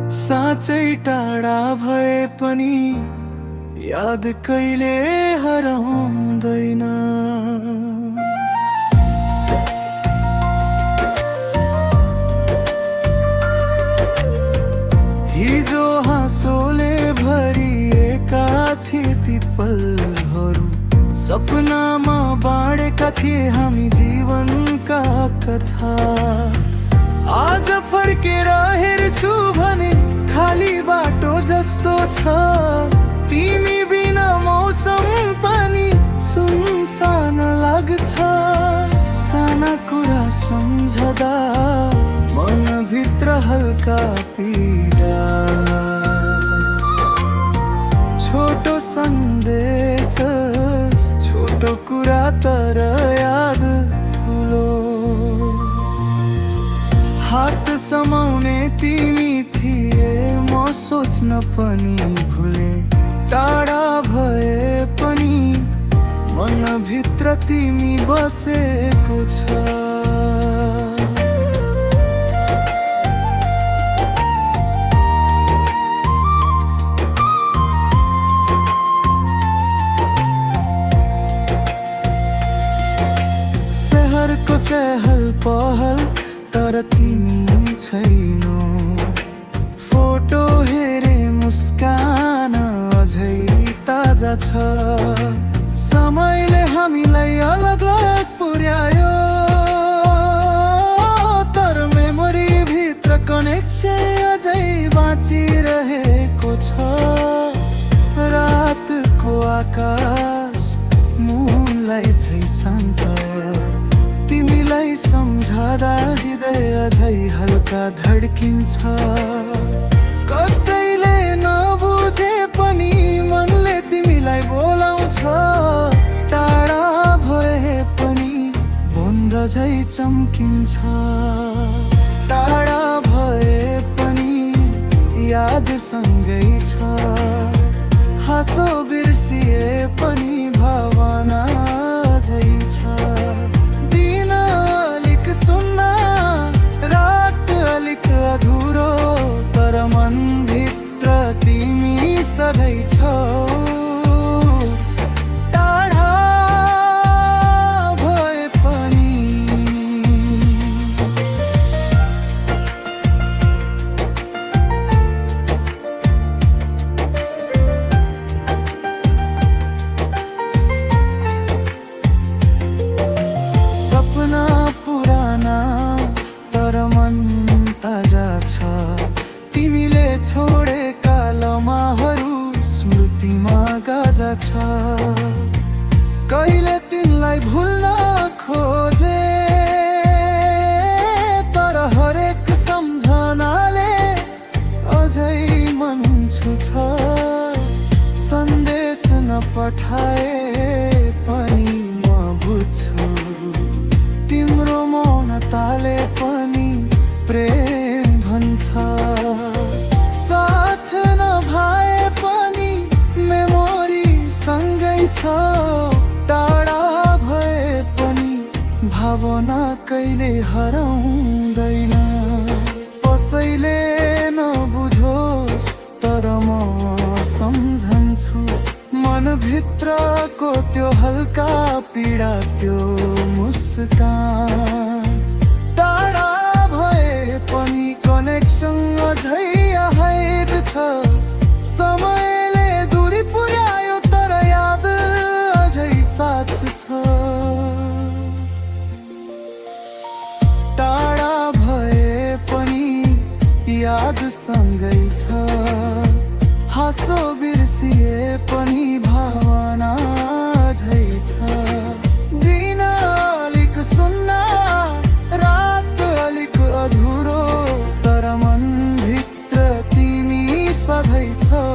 साँच्चै टाढा भए पनि याद कहिले हराउँदैन। हिजो हाँसोले भरिएका थिए ती पलहरू, सपनामा बाँडेका थिए हामी जीवनका कथा। आज फर्केर हेर्छु भने खाली बाटो जस्तो छ। तिमी बिना मौसम पनि सुनसान लाग्छ। साना कुरा सम्झदा मनभित्र हल्का पीडा। छोटो सन्देश, छोटो कुरा तर याद ठुलो। हात समाउने तिमी थिए, म सोच्न पनि भुले। टाढा भए पनि मनभित्र तिमी बसेको छ। सहरको चहल पहल तर तिमी छैनौ। फोटो हेरे मुस्कान अझै ताजा छ। समयले हामीलाई अलग अलग पुर्यायो, तर मेमोरी भित्र कनेक्सन अझै बाँचिरहेको छ। रातको आकाश मुनलाई झै शान्त, तिमीलाई सम्झदा हृदय अझै हल्का धड्किन्छ। कसैले नबुझे पनि मनले तिमीलाई बोलाउँछ। टाढा भए पनि बन्द झै चम्किन्छ। टाढा भए पनि याद सँगै छ। हाँसो बिर्सिए पनि भावना झै छ। दिन अलिक सुन्न, रात अलिक अधुरो, तर मनभित्र तिमी सधैँ छौ। टाढा भए पनि सपना पुराना तर मन ताजा छ। तिमीले छोडेका लम्हाहरू स्मृतिमा गाजा छ। कहिले तिमीलाई भुल्न खोजे, तर हरेक सम्झनाले अझै मन छुछ। सन्देश नपठाए पनि म बुझ्छु, तिम्रो मौनताले पनि प्रेम भन्छ। साथ नभए पनि मेमोरी सँगै छ। टाढा भए पनि भावना कहिले हराउँदैन। कसैले नबुझोस् तर म सम्झन्छु। मनभित्रको त्यो हल्का पीडा, त्यो मुस्कान। टाढा भए पनि कनेक्सन अझै आहेर छ। समयले दूरी पुर्यायो तर याद अझै साथ छ। टाढा भए पनि याद सँगै छ। हाँसो बिर्सिए पनि भावना झै छ। दिन अलिक सुन्न, रात अलिक अधुरो, तर मनभित्र तिमी सधैँ छौ।